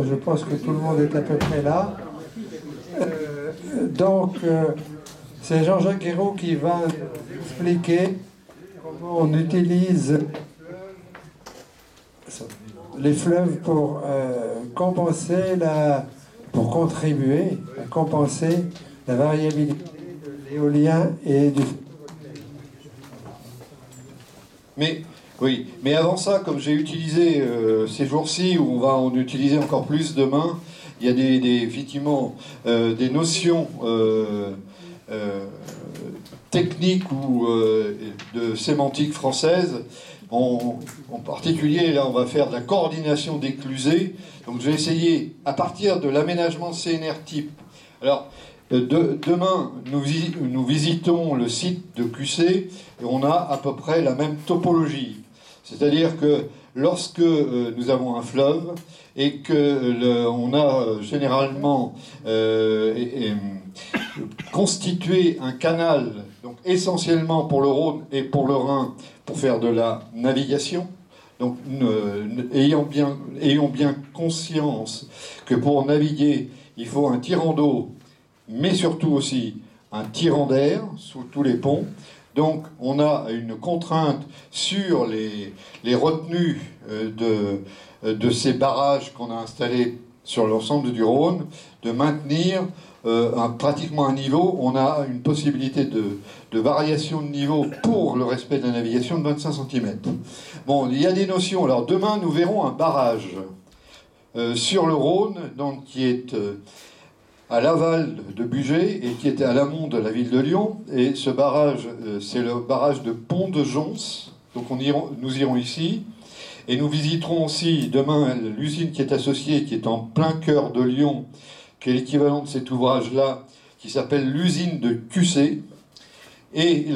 Je pense que tout le monde est à peu près là. C'est Jean-Jacques Guéraud qui va expliquer comment on utilise les fleuves pour pour contribuer à compenser la variabilité de l'éolien et du... Mais avant ça, comme j'ai utilisé ces jours-ci, où on va en utiliser encore plus demain, il y a effectivement des notions techniques ou de sémantique française. En particulier, là, on va faire de la coordination d'éclusées. Donc, je vais essayer, à partir de l'aménagement CNR type. Alors, demain, nous visitons le site de QC et on a à peu près la même topologie. C'est-à-dire que lorsque nous avons un fleuve et que on a généralement constitué un canal, donc essentiellement pour le Rhône et pour le Rhin, pour faire de la navigation. Donc, ayons bien conscience que pour naviguer, il faut un tirant d'eau, mais surtout aussi un tirant d'air sous tous les ponts. Donc, on a une contrainte sur les retenues de ces barrages qu'on a installés sur l'ensemble du Rhône, de maintenir pratiquement un niveau. On a une possibilité de variation de niveau pour le respect de la navigation de 25 cm. Bon, il y a des notions. Alors, demain, nous verrons un barrage sur le Rhône, donc, qui est à l'aval de Bugey et qui était à l'amont de la ville de Lyon. Et ce barrage, c'est le barrage de Pont-de-Jonce. Donc nous irons ici. Et nous visiterons aussi demain l'usine qui est associée, qui est en plein cœur de Lyon, qui est l'équivalent de cet ouvrage-là, qui s'appelle l'usine de QC. Et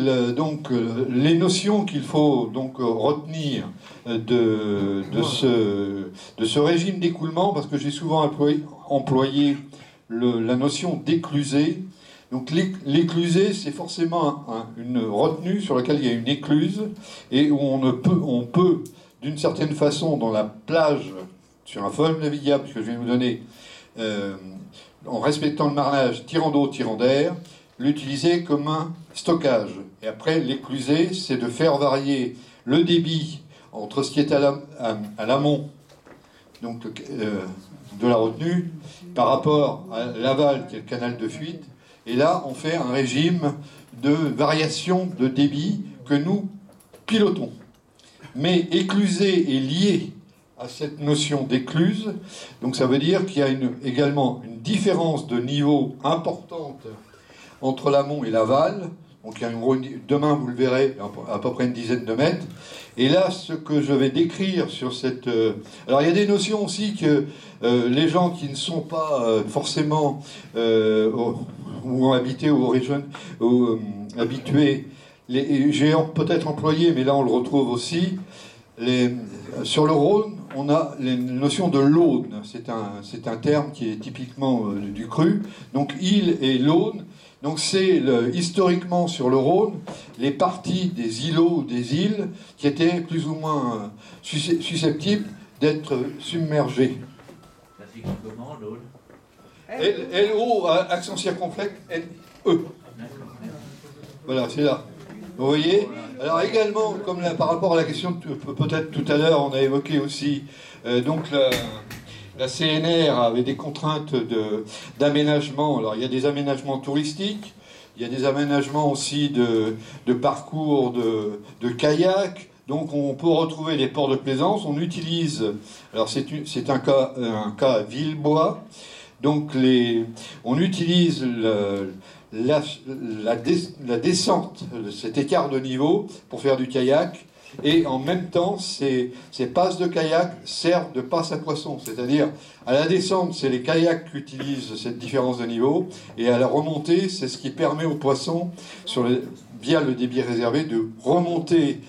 les notions qu'il faut donc retenir de ce régime d'écoulement, parce que j'ai souvent employé la notion d'éclusée. Donc l'éclusée, c'est forcément une retenue sur laquelle il y a une écluse et où on peut d'une certaine façon, dans la plage, sur un fleuve navigable que je vais vous donner, en respectant le marnage tirant d'eau, tirant d'air, l'utiliser comme un stockage. Et après, l'éclusée, c'est de faire varier le débit entre ce qui est à l'amont, donc de la retenue, par rapport à l'aval, qui est le canal de fuite. Et là, on fait un régime de variation de débit que nous pilotons. Mais éclusée est liée à cette notion d'écluse. Donc ça veut dire qu'il y a également une différence de niveau importante entre l'amont et l'aval. Donc il y a demain, vous le verrez, à peu près une dizaine de mètres. Et là, ce que je vais décrire sur cette... Alors, il y a des notions aussi que les gens qui ne sont pas forcément ou ont habité ou habitués, j'ai peut-être employé, mais là on le retrouve aussi, sur le Rhône, on a les notions de l'Aune. C'est un terme qui est typiquement du cru. Donc, île et l'Aune. Donc c'est historiquement sur le Rhône les parties des îlots ou des îles qui étaient plus ou moins susceptibles d'être submergées. Ça s'écrit comment, l'Aune? L-O, accent circonflexe, L-E. Voilà, c'est là. Vous voyez? Alors également, comme par rapport à la question peut-être tout à l'heure, on a évoqué aussi donc la CNR avait des contraintes d'aménagement. Alors, il y a des aménagements touristiques, il y a des aménagements aussi de parcours de kayak. Donc, on peut retrouver les ports de plaisance. On utilise, alors c'est un cas Villebois. Donc, on utilise la descente, cet écart de niveau pour faire du kayak. Et en même temps, ces passes de kayak servent de passes à poissons. C'est-à-dire, à la descente, c'est les kayaks qui utilisent cette différence de niveau. Et à la remontée, c'est ce qui permet aux poissons, via le débit réservé, de remonter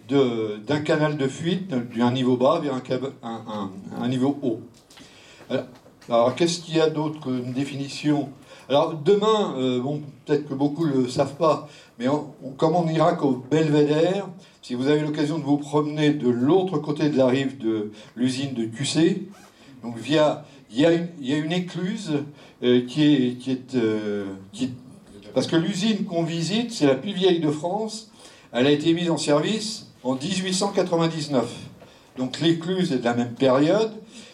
d'un canal de fuite, d'un niveau bas, vers un niveau haut. Alors qu'est-ce qu'il y a d'autre comme définition? Alors, demain, peut-être que beaucoup ne le savent pas, mais comme on ira qu'au Belvédère, si vous avez l'occasion de vous promener de l'autre côté de la rive de l'usine de QC, donc via il y a une écluse parce que l'usine qu'on visite, c'est la plus vieille de France. Elle a été mise en service en 1899. Donc l'écluse est de la même période.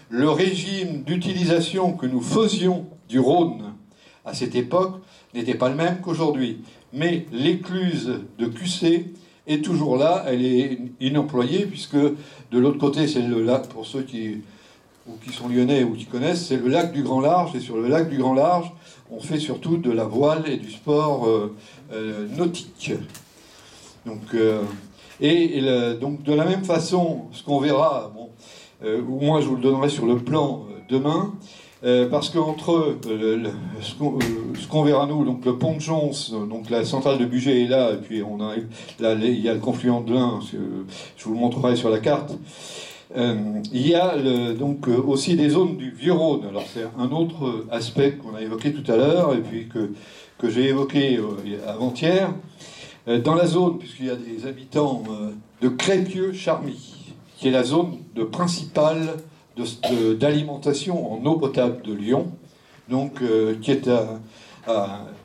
Le régime d'utilisation que nous faisions du Rhône à cette époque n'était pas le même qu'aujourd'hui. Mais l'écluse de QC est toujours là, elle est inemployée, puisque de l'autre côté, c'est le lac, pour ceux qui sont lyonnais ou qui connaissent, c'est le lac du Grand Large, et sur le lac du Grand Large, on fait surtout de la voile et du sport nautique. Donc, donc de la même façon, ce qu'on verra, ou moi je vous le donnerai sur le plan demain, parce qu'entre ce qu'on verra nous, donc le pont de Jons, donc la centrale de Bugey est là, et puis il y a le confluent de l'Ain, je vous le montrerai sur la carte. Il y a donc aussi des zones du Vieux-Rhône. Alors c'est un autre aspect qu'on a évoqué tout à l'heure, et puis que j'ai évoqué avant-hier. Dans la zone, puisqu'il y a des habitants de Crépieux-Charmy, qui est la zone principale d'alimentation en eau potable de Lyon, donc qui est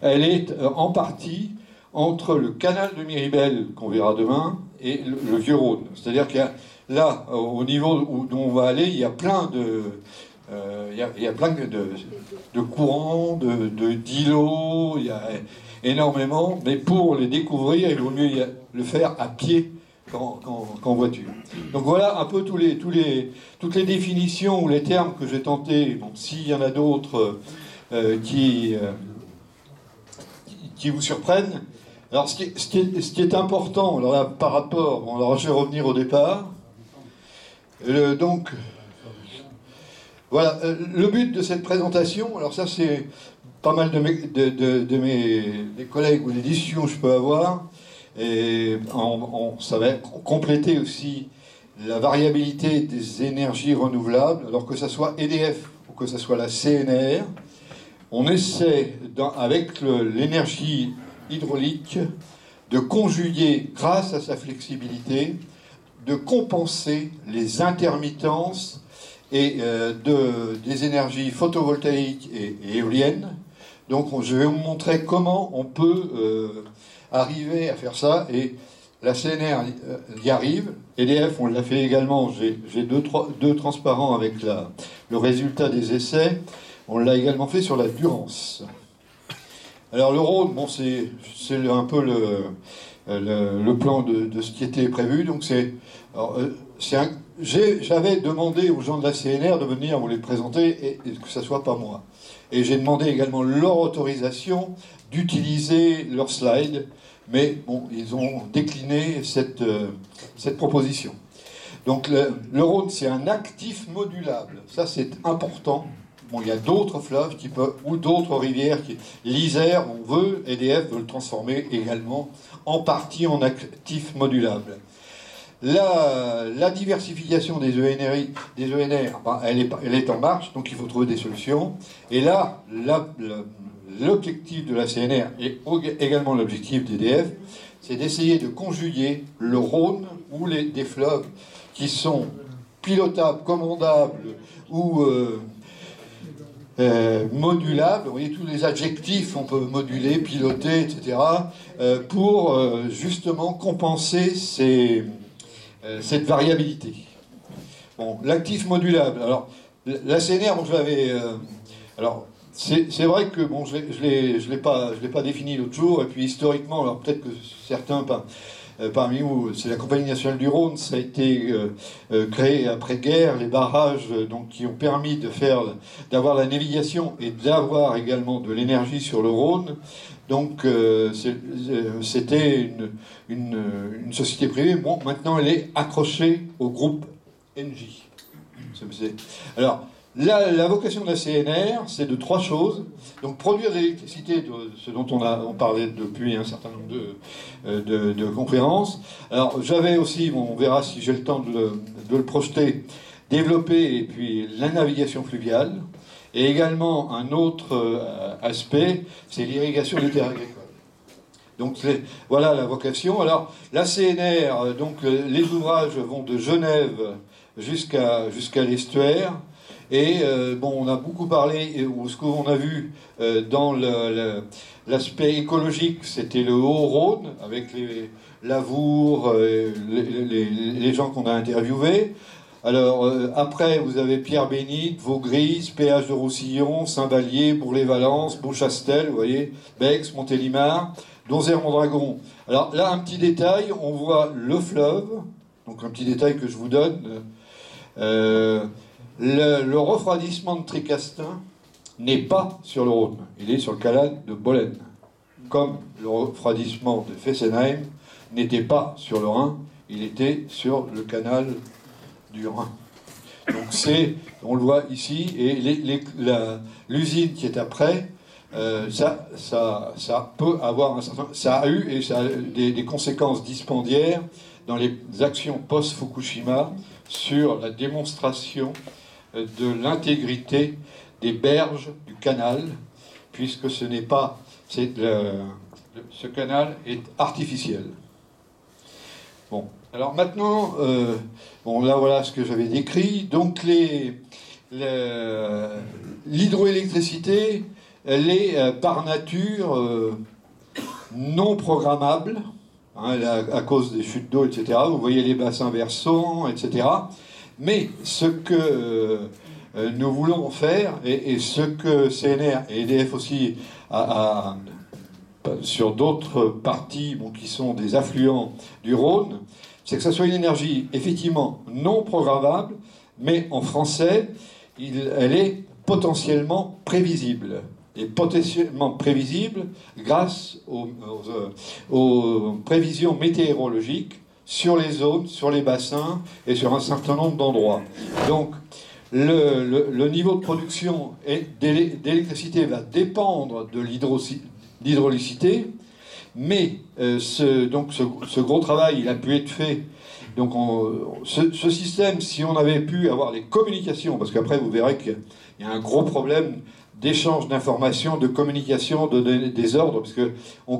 elle est en partie entre le canal de Miribel, qu'on verra demain, et le Vieux-Rhône. C'est-à-dire qu'il y a là, au niveau où on va aller, il y a plein de courants, d'îlots, il y a énormément, mais pour les découvrir, il vaut mieux le faire à pied qu'en voiture. Donc voilà un peu toutes les définitions ou les termes que j'ai tenté, bon, s'il y en a d'autres qui vous surprennent. Alors ce qui est important, alors là, par rapport, bon, alors je vais revenir au départ. Donc voilà, le but de cette présentation, alors ça c'est pas mal de mes collègues ou des discussions que je peux avoir, et ça va compléter aussi la variabilité des énergies renouvelables, alors que ça soit EDF ou que ça soit la CNR, on essaie, avec l'énergie hydraulique, de conjuguer, grâce à sa flexibilité, de compenser les intermittences et des énergies photovoltaïques et éoliennes. Donc je vais vous montrer comment on peut arriver à faire ça, et la CNR y arrive. EDF, on l'a fait également, j'ai deux transparents avec le résultat des essais. On l'a également fait sur la Durance. Alors le Rhône, bon, c'est un peu le plan de ce qui était prévu. Donc j'avais demandé aux gens de la CNR de venir vous les présenter et que ça soit pas moi. Et j'ai demandé également leur autorisation d'utiliser leurs slides, mais bon, ils ont décliné cette proposition. Donc le Rhône, c'est un actif modulable. Ça, c'est important. Bon, il y a d'autres fleuves ou d'autres rivières. L'Isère, EDF veut le transformer également en partie en actif modulable. La diversification des ENR, elle est en marche, donc il faut trouver des solutions. Et là, l'objectif de la CNR et également l'objectif d'EDF, c'est d'essayer de conjuguer le Rhône ou des fleuves qui sont pilotables, commandables ou modulables. Vous voyez tous les adjectifs, on peut moduler, piloter, etc. Pour justement compenser cette variabilité. Bon, l'actif modulable. Alors, la CNR, bon, je l'avais. Alors, c'est vrai que bon, je l'ai pas défini l'autre jour, et puis historiquement, alors peut-être que certains parmi vous, c'est la Compagnie nationale du Rhône, ça a été créé après-guerre, les barrages donc qui ont permis d'avoir la navigation et d'avoir également de l'énergie sur le Rhône. Donc c'était une société privée. Bon, maintenant elle est accrochée au groupe Engie. Alors, la vocation de la CNR, c'est de trois choses. Donc produire de l'électricité, ce dont on parlait depuis un certain nombre de conférences. Alors j'avais aussi, on verra si j'ai le temps de le projeter, développer et puis la navigation fluviale. Et également un autre aspect, c'est l'irrigation des terres agricoles. Donc voilà la vocation. Alors la CNR, donc les ouvrages vont de Genève jusqu'à l'estuaire. Et bon, on a beaucoup parlé, ou ce qu'on a vu dans l'aspect écologique, c'était le Haut-Rhône, avec les Lavour, les gens qu'on a interviewés. Alors, après, vous avez Pierre-Bénite, Vaugris, Péage de Roussillon, Saint-Vallier, Bourg-les-Valences, Beauchastel, vous voyez, Bex, Montélimar, Donzère-Mondragon. Alors là, un petit détail, on voit le fleuve, donc un petit détail que je vous donne. Le refroidissement de Tricastin n'est pas sur le Rhône, il est sur le canal de Bolène. Comme le refroidissement de Fessenheim n'était pas sur le Rhin, il était sur le canal du Rhin. Donc on le voit ici, et l'usine qui est après, ça peut avoir ça a eu et ça a des conséquences dispendiaires dans les actions post-Fukushima sur la démonstration de l'intégrité des berges du canal, puisque ce n'est pas ce canal est artificiel. Bon, alors maintenant, bon là voilà ce que j'avais décrit. Donc l'hydroélectricité, elle est par nature non programmable, hein, à cause des chutes d'eau, etc. Vous voyez les bassins versants, etc. Mais ce que nous voulons faire, et ce que CNR et EDF aussi sur d'autres parties qui sont des affluents du Rhône, c'est que ça soit une énergie effectivement non programmable, mais en français, elle est potentiellement prévisible. Et potentiellement prévisible grâce aux prévisions météorologiques sur les zones, sur les bassins et sur un certain nombre d'endroits. Donc, le niveau de production d'électricité va dépendre de l'hydraulicité, mais ce gros travail, il a pu être fait. Donc ce système, si on avait pu avoir les communications, parce qu'après vous verrez qu'il y a un gros problème d'échange d'informations, de communication, de donner des ordres, parce que on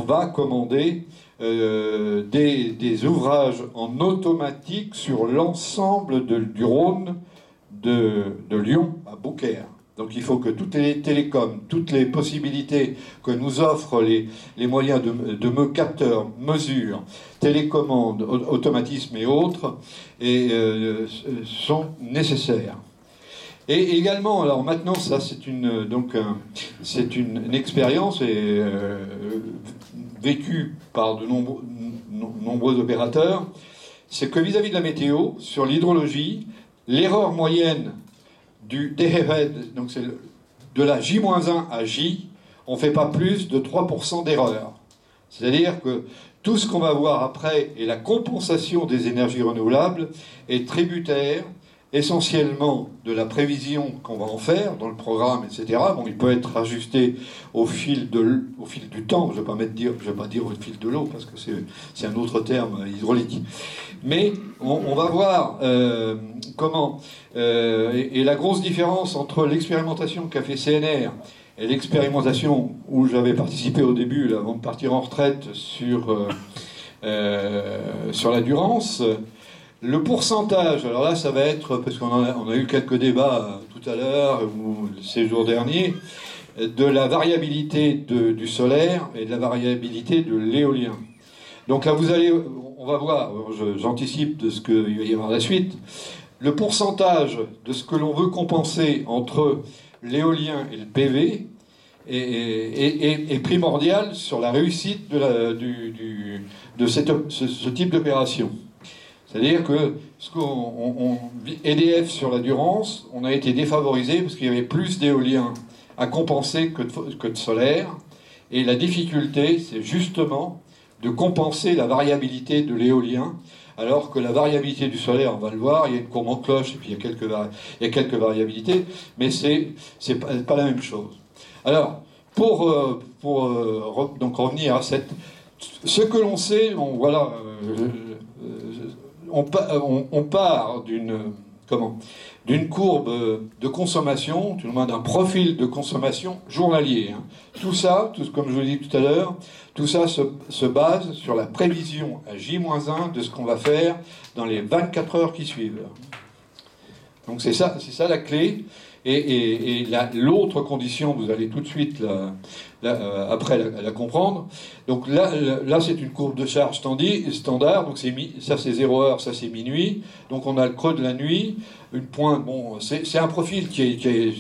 va commander des ouvrages en automatique sur l'ensemble du Rhône, de Lyon à Beaucaire. Donc il faut que toutes les télécoms, toutes les possibilités que nous offrent les moyens de capteurs, mesures, télécommandes, automatismes et autres, sont nécessaires. Et également, alors maintenant, ça c'est une expérience vécue par de nombreux opérateurs, c'est que vis-à-vis de la météo, sur l'hydrologie, l'erreur moyenne du day-ahead, donc c'est de la J-1 à J, on ne fait pas plus de 3% d'erreur. C'est-à-dire que tout ce qu'on va voir après et la compensation des énergies renouvelables est tributaire essentiellement de la prévision qu'on va en faire dans le programme, etc. Bon, il peut être ajusté au fil du temps, je ne vais pas dire au fil de l'eau, parce que c'est un autre terme hydraulique. Mais on va voir comment... et la grosse différence entre l'expérimentation qu'a fait CNR et l'expérimentation où j'avais participé au début, là, avant de partir en retraite, sur la Durance... Le pourcentage, alors là ça va être, parce qu'on a eu quelques débats tout à l'heure, ou ces jours derniers, de la variabilité du solaire et de la variabilité de l'éolien. Donc là on va voir, j'anticipe de ce qu'il va y avoir la suite, le pourcentage de ce que l'on veut compenser entre l'éolien et le PV est primordial sur la réussite de ce type d'opération. C'est-à-dire que EDF sur la Durance, on a été défavorisé parce qu'il y avait plus d'éolien à compenser que de solaire. Et la difficulté, c'est justement de compenser la variabilité de l'éolien, alors que la variabilité du solaire, on va le voir, il y a une courbe en cloche et puis il y a quelques variabilités, mais c'est pas la même chose. Alors, pour donc revenir à ce que l'on sait, voilà. On part d'une courbe de consommation, tout le moins d'un profil de consommation journalier. Tout ça, comme je vous l'ai dit tout à l'heure, tout ça se base sur la prévision à J-1 de ce qu'on va faire dans les 24 heures qui suivent. Donc c'est ça la clé. Et l'autre condition, vous allez tout de suite après la comprendre. Donc là c'est une courbe de charge standard. Donc ça c'est 0 heure, ça c'est minuit. Donc on a le creux de la nuit, une pointe. Bon, c'est un profil qui est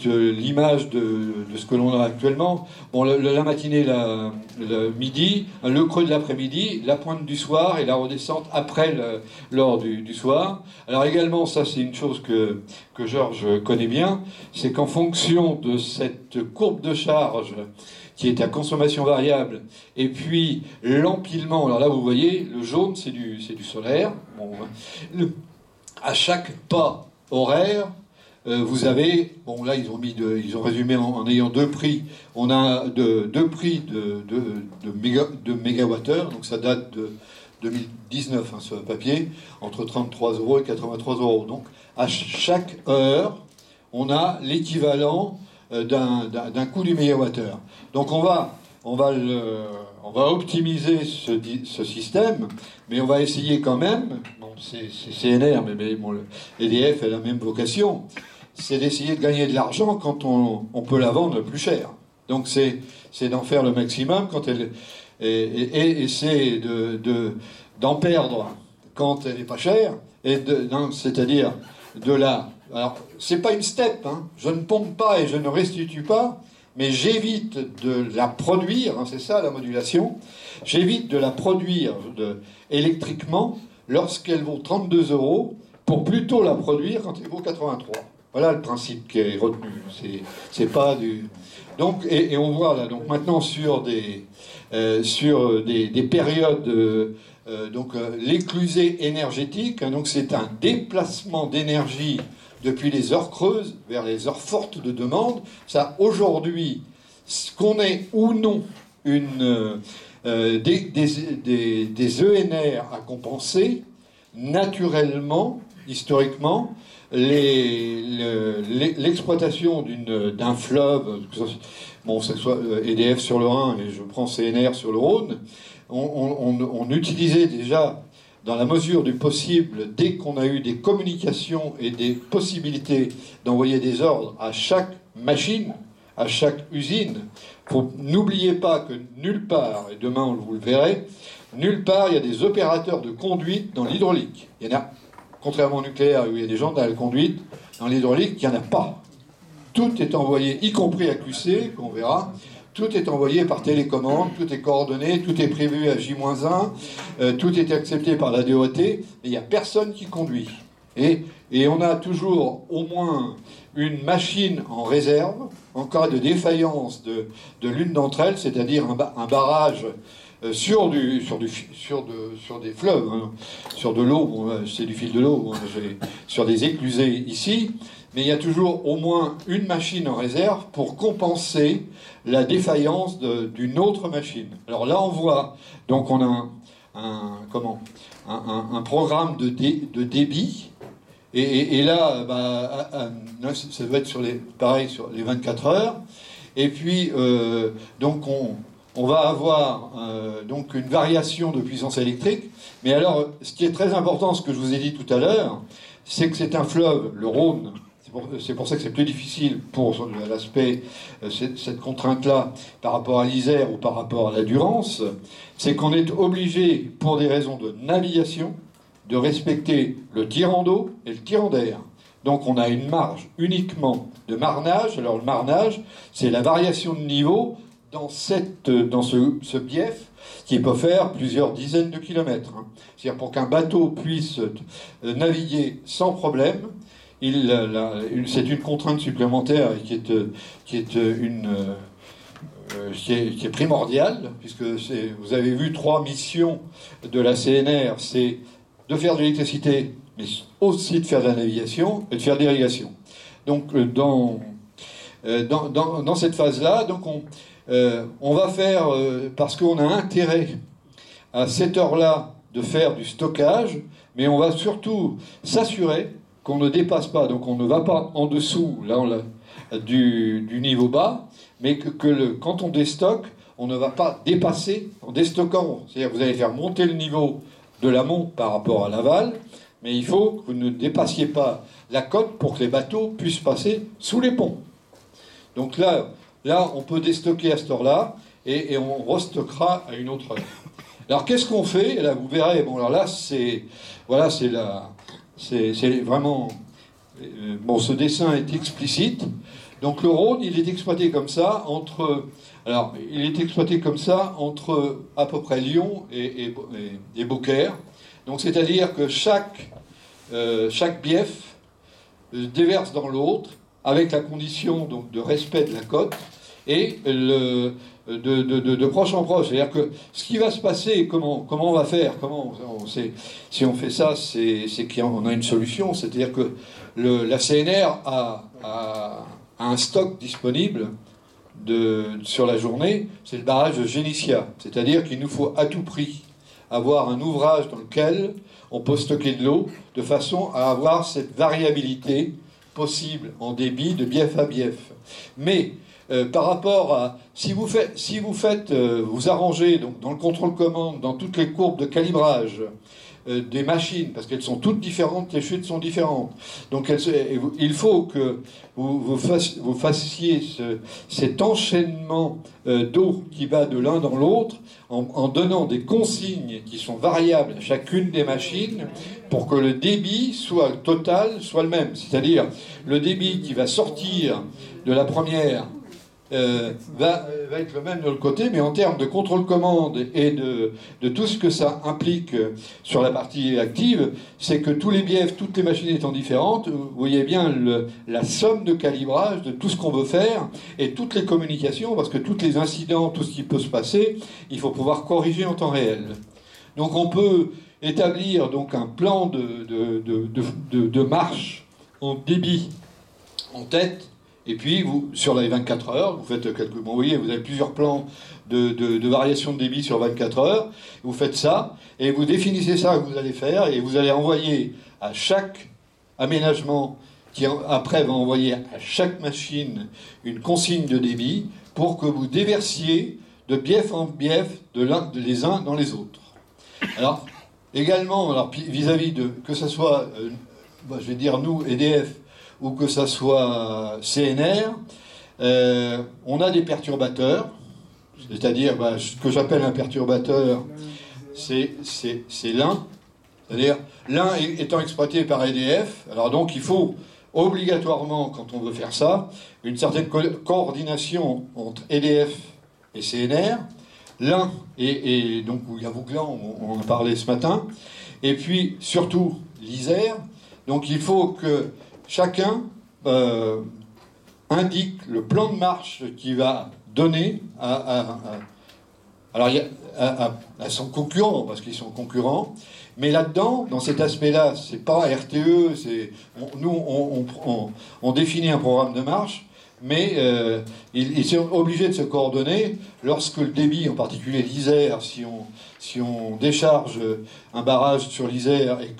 l'image de ce que l'on a actuellement. Bon, la matinée, le midi, le creux de l'après-midi, la pointe du soir et la redescente après l'heure du soir. Alors également, ça c'est une chose que Georges connaît bien, c'est qu'en fonction de cette courbe de charge qui est à consommation variable, et puis l'empilement, alors là vous voyez, le jaune c'est du solaire. Bon, à chaque pas horaire, vous avez, bon là ils ont résumé en ayant deux prix. On a deux prix de mégawattheure, donc ça date de 2019 hein, sur le papier, entre 33 € et 83 €. Donc à chaque heure, on a l'équivalent d'un coût du mégawattheure. Donc on va optimiser ce système, mais on va essayer quand même, bon, c'est CNR, mais bon, EDF a la même vocation, c'est d'essayer de gagner de l'argent quand on peut la vendre plus cher. Donc c'est d'en faire le maximum quand et c'est d'en perdre quand elle n'est pas chère, c'est-à-dire de la... Alors, c'est pas une step, hein. Je ne pompe pas et je ne restitue pas, mais j'évite de la produire, hein, c'est ça la modulation, j'évite de la produire électriquement lorsqu'elle vaut 32 € pour plutôt la produire quand elle vaut 83. Voilà le principe qui est retenu. C'est pas du... Donc, et on voit là, donc maintenant sur des périodes, l'éclusée énergétique, hein, donc c'est un déplacement d'énergie depuis les heures creuses vers les heures fortes de demande. Ça, aujourd'hui, qu'on ait ou non des ENR à compenser, naturellement, historiquement, l'exploitation d'un fleuve, bon, que ce soit EDF sur le Rhin et je prends CNR sur le Rhône, on utilisait déjà, dans la mesure du possible, dès qu'on a eu des communications et des possibilités d'envoyer des ordres à chaque machine, à chaque usine. N'oubliez pas que nulle part, et demain vous le verrez, nulle part il y a des opérateurs de conduite dans l'hydraulique. Il y en a, contrairement au nucléaire où il y a des gens dans la conduite, dans l'hydraulique, il n'y en a pas. Tout est envoyé, y compris à QC, qu'on verra. Tout est envoyé par télécommande, tout est coordonné, tout est prévu à J-1, tout est accepté par la DOT, mais il n'y a personne qui conduit. Et on a toujours au moins une machine en réserve, en cas de défaillance de l'une d'entre elles, c'est-à-dire un barrage sur des fleuves, hein, sur de l'eau, bon, c'est du fil de l'eau, hein, sur des éclusées ici, mais il y a toujours au moins une machine en réserve pour compenser la défaillance d'une autre machine. Alors là, on voit, donc on a un programme de débit, et là, ça doit être pareil sur les 24 heures, et puis donc on va avoir donc une variation de puissance électrique, mais alors ce qui est très important, ce que je vous ai dit tout à l'heure, c'est que c'est un fleuve, le Rhône. C'est pour ça que c'est plus difficile pour l'aspect, cette contrainte-là, par rapport à l'Isère ou par rapport à la Durance, c'est qu'on est obligé, pour des raisons de navigation, de respecter le tirant d'eau et le tirant d'air. Donc on a une marge uniquement de marnage. Alors le marnage, c'est la variation de niveau dans ce bief qui peut faire plusieurs dizaines de kilomètres. Hein. C'est-à-dire pour qu'un bateau puisse naviguer sans problème, c'est une contrainte supplémentaire qui est primordiale, puisque vous avez vu 3 missions de la CNR, c'est de faire de l'électricité, mais aussi de faire de la navigation et de faire de l'irrigation. Donc dans cette phase-là, donc on va faire, parce qu'on a intérêt à cette heure-là de faire du stockage, mais on va surtout s'assurer qu'on ne dépasse pas, donc on ne va pas en dessous du niveau bas, mais quand on déstocke, on ne va pas dépasser en déstockant. C'est-à-dire que vous allez faire monter le niveau de l'amont par rapport à l'aval, mais il faut que vous ne dépassiez pas la côte pour que les bateaux puissent passer sous les ponts. Donc là on peut déstocker à cette heure-là, et on restockera à une autre heure. Alors qu'est-ce qu'on fait? Et là, vous verrez, bon, alors là, c'est vraiment... Bon, ce dessin est explicite. Donc le Rhône, il est exploité comme ça entre à peu près Lyon et Beaucaire. Donc c'est-à-dire que chaque bief déverse dans l'autre avec la condition donc de respect de la côte et de proche en proche. C'est-à-dire que ce qui va se passer, comment on va faire, si on fait ça, c'est qu'on a une solution. C'est-à-dire que la CNR a un stock disponible sur la journée, c'est le barrage de Génissia. C'est-à-dire qu'il nous faut à tout prix avoir un ouvrage dans lequel on peut stocker de l'eau de façon à avoir cette variabilité possible en débit de bief à bief. Mais par rapport à... Si vous vous arrangez donc, dans le contrôle-commande, dans toutes les courbes de calibrage des machines, parce qu'elles sont toutes différentes, les chutes sont différentes. Donc il faut que vous fassiez cet enchaînement d'eau qui va de l'un dans l'autre en donnant des consignes qui sont variables à chacune des machines pour que le débit total soit le même. C'est-à-dire le débit qui va sortir de la première va être le même de l'autre côté, mais en termes de contrôle-commande et de tout ce que ça implique sur la partie active, c'est que tous les biefs, toutes les machines étant différentes, vous voyez bien la somme de calibrage de tout ce qu'on veut faire et toutes les communications, parce que tous les incidents, tout ce qui peut se passer, il faut pouvoir corriger en temps réel. Donc on peut établir donc un plan de marche en débit en tête. Et puis, sur les 24 heures, vous faites quelques... Bon, vous voyez, vous avez plusieurs plans de variation de débit sur 24 heures. Vous faites ça, et vous définissez ça que vous allez faire, et vous allez envoyer à chaque aménagement, qui après va envoyer à chaque machine une consigne de débit, pour que vous déversiez de bief en bief les uns dans les autres. Alors, également, vis-à-vis de... Que ce soit, je vais dire nous, EDF, ou que ça soit CNR, on a des perturbateurs, c'est-à-dire ce que j'appelle un perturbateur, c'est l'un, c'est-à-dire l'un étant exploité par EDF, alors donc il faut obligatoirement, quand on veut faire ça, une certaine coordination entre EDF et CNR, l'un, et donc il y a Vouglan, on en a parlé ce matin, et puis surtout l'ISER, donc il faut que chacun indique le plan de marche qu'il va donner à son concurrent, parce qu'ils sont concurrents. Mais là-dedans, dans cet aspect-là, c'est pas RTE, on définit un programme de marche, mais ils sont obligés de se coordonner lorsque le débit, en particulier l'Isère, si on décharge un barrage sur l'Isère et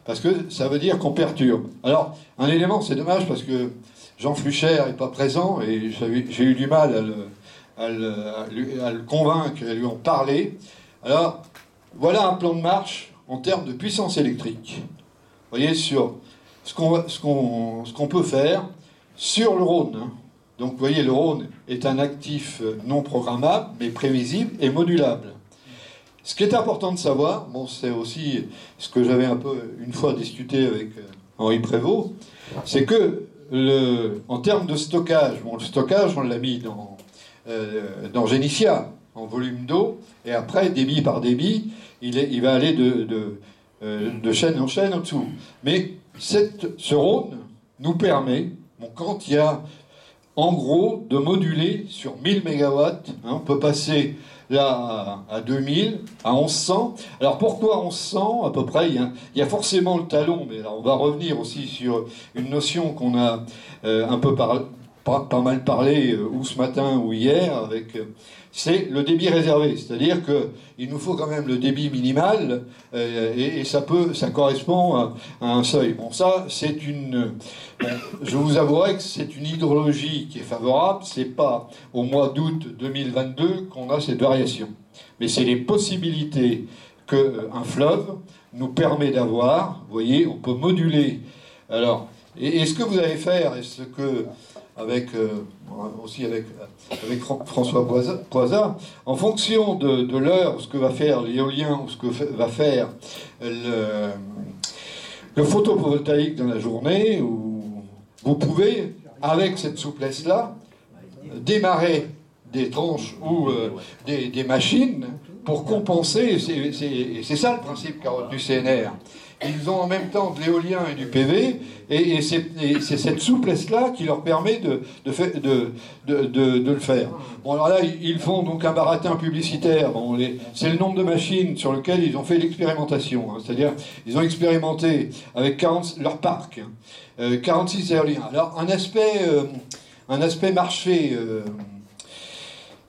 parce que ça veut dire qu'on perturbe. Alors, un élément, c'est dommage parce que Jean Flucher n'est pas présent et j'ai eu du mal à le convaincre et à lui en parler. Alors, voilà un plan de marche en termes de puissance électrique. Vous voyez, sur ce qu'on peut faire sur le Rhône. Hein. Donc, vous voyez, le Rhône est un actif non programmable, mais prévisible et modulable. Ce qui est important de savoir, bon, c'est aussi ce que j'avais un peu une fois discuté avec Henri Prévost, c'est que en termes de stockage, bon, le stockage, on l'a mis dans Génissia, en volume d'eau, et après, débit par débit, il va aller de chaîne en chaîne en dessous. Mais ce Rhône nous permet, bon, quand il y a en gros de moduler sur 1000 MW, hein, on peut passer là à 2000, à 1100. Alors pourquoi 1100 à peu près? Il y a forcément le talon, mais là on va revenir aussi sur une notion qu'on a un peu pas mal parlé ou ce matin ou hier, c'est le débit réservé. C'est-à-dire qu'il nous faut quand même le débit minimal et ça correspond à un seuil. Bon, ça, je vous avouerai que c'est une hydrologie qui est favorable. C'est pas au mois d'août 2022 qu'on a cette variation. Mais c'est les possibilités qu'un fleuve nous permet d'avoir. Vous voyez, on peut moduler. Alors, et ce que vous allez faire, et ce que, aussi avec François Poisat, en fonction de l'heure, ce que va faire l'éolien ou ce que va faire le photovoltaïque dans la journée, où vous pouvez, avec cette souplesse-là, démarrer des tranches ou des machines pour compenser. C'est ça le principe qu'a retenu CNR. Ils ont en même temps de l'éolien et du PV, et c'est cette souplesse-là qui leur permet de le faire. Bon, alors là, ils font donc un baratin publicitaire. Bon, c'est le nombre de machines sur lequel ils ont fait l'expérimentation. Hein. C'est-à-dire, ils ont expérimenté avec leur parc, 46 éoliens. Alors, un aspect marché,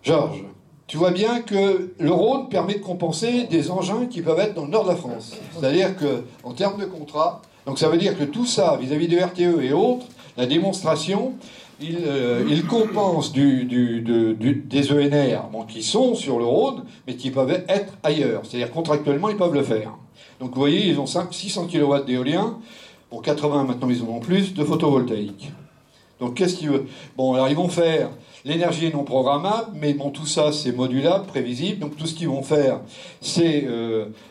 Georges. Tu vois bien que le Rhône permet de compenser des engins qui peuvent être dans le nord de la France. C'est-à-dire qu'en termes de contrat, donc ça veut dire que tout ça, vis-à-vis de RTE et autres, la démonstration, il compense des ENR qui sont sur le Rhône, mais qui peuvent être ailleurs. C'est-à-dire contractuellement, ils peuvent le faire. Donc vous voyez, ils ont 600 kW d'éolien, pour 80 maintenant ils en ont plus, de photovoltaïque. Donc qu'est-ce qu'ils veulent? Bon, alors ils vont faire l'énergie non programmable, mais bon, tout ça c'est modulable, prévisible. Donc tout ce qu'ils vont faire, c'est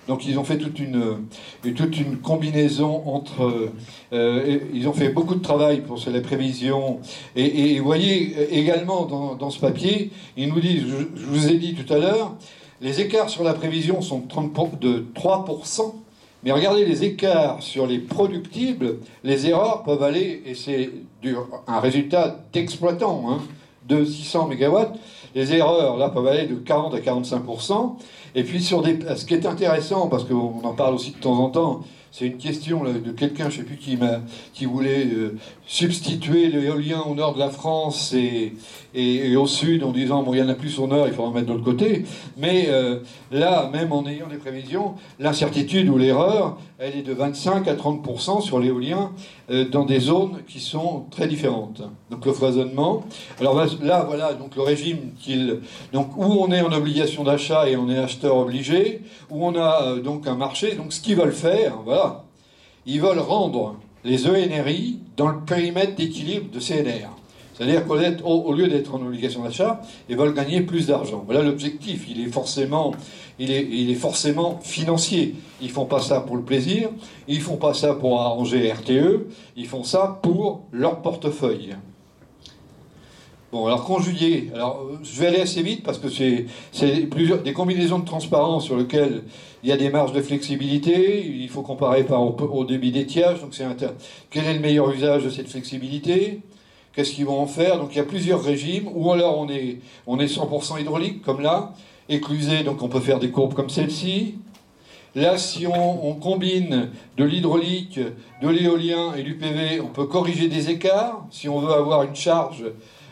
donc ils ont fait toute une combinaison entre. Ils ont fait beaucoup de travail pour les prévisions. Et vous voyez également dans ce papier, ils nous disent, je vous ai dit tout à l'heure, les écarts sur la prévision sont de 3%. Mais regardez les écarts sur les productibles, les erreurs peuvent aller, et c'est un résultat d'exploitant, hein, de 600 MW, les erreurs là peuvent aller de 40 à 45%. Et puis ce qui est intéressant, parce qu'on en parle aussi de temps en temps, c'est une question là, de quelqu'un, je ne sais plus qui voulait substituer l'éolien au nord de la France et au sud en disant bon, il y en a plus au nord, il faudra en mettre de l'autre côté. Mais là, même en ayant des prévisions, l'incertitude ou l'erreur, elle est de 25 à 30% sur l'éolien dans des zones qui sont très différentes. Donc le foisonnement. Alors là, voilà, donc le régime donc où on est en obligation d'achat et on est acheteur obligé, où on a donc un marché. Donc ce qu'ils veulent faire, voilà, ils veulent rendre les ENRI dans le périmètre d'équilibre de CNR. C'est-à-dire qu'au lieu d'être en obligation d'achat, ils veulent gagner plus d'argent. Voilà l'objectif. Il est forcément financier. Ils font pas ça pour le plaisir. Ils font pas ça pour arranger RTE. Ils font ça pour leur portefeuille. Bon, alors conjuguer. Alors, je vais aller assez vite parce que c'est des combinaisons de transparence sur lesquelles il y a des marges de flexibilité. Il faut comparer au débit d'étiage. Donc, quel est le meilleur usage de cette flexibilité? Qu'est-ce qu'ils vont en faire? Donc il y a plusieurs régimes, ou alors on est 100% hydraulique, comme là, éclusé, donc on peut faire des courbes comme celle-ci. Là, si on combine de l'hydraulique, de l'éolien et du PV, on peut corriger des écarts. Si on veut avoir une charge,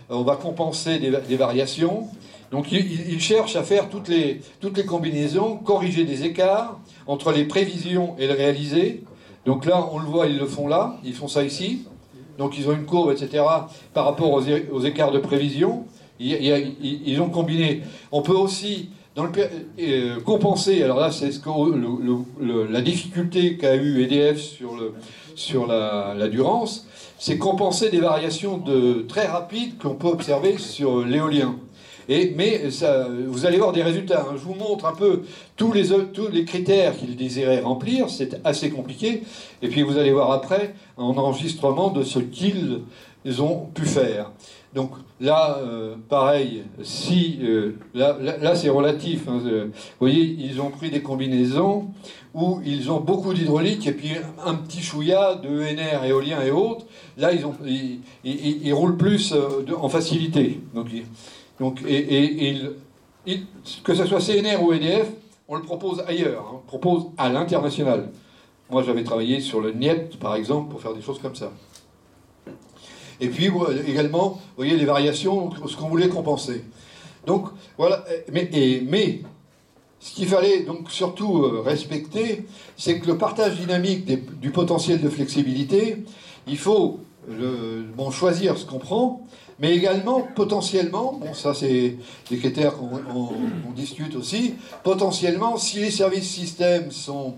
on va compenser des variations. Donc ils cherchent à faire toutes les combinaisons, corriger des écarts entre les prévisions et le réalisé. Donc là, on le voit, ils le font là, ils font ça ici. Donc ils ont une courbe, etc., par rapport aux écarts de prévision. Ils ont combiné. On peut aussi compenser, alors là c'est la difficulté qu'a eu EDF sur la Durance, c'est compenser des variations très rapides qu'on peut observer sur l'éolien. Mais ça, vous allez voir des résultats. Hein. Je vous montre un peu tous les critères qu'ils désiraient remplir. C'est assez compliqué. Et puis vous allez voir après un enregistrement de ce qu'ils ont pu faire. Donc là, pareil, là c'est relatif. Hein. Vous voyez, ils ont pris des combinaisons où ils ont beaucoup d'hydraulique et puis un petit chouïa de ENR, éolien et autres. Là, ils roulent plus en facilité. Que ce soit CNR ou EDF, on le propose ailleurs, hein, on le propose à l'international. Moi, j'avais travaillé sur le NIET, par exemple, pour faire des choses comme ça. Et puis, également, vous voyez les variations, ce qu'on voulait compenser. Donc, voilà. Mais ce qu'il fallait donc surtout respecter, c'est que le partage dynamique du potentiel de flexibilité, il faut bon, choisir ce qu'on prend, mais également, potentiellement, bon, ça c'est des critères qu'on discute aussi, potentiellement, si les services systèmes sont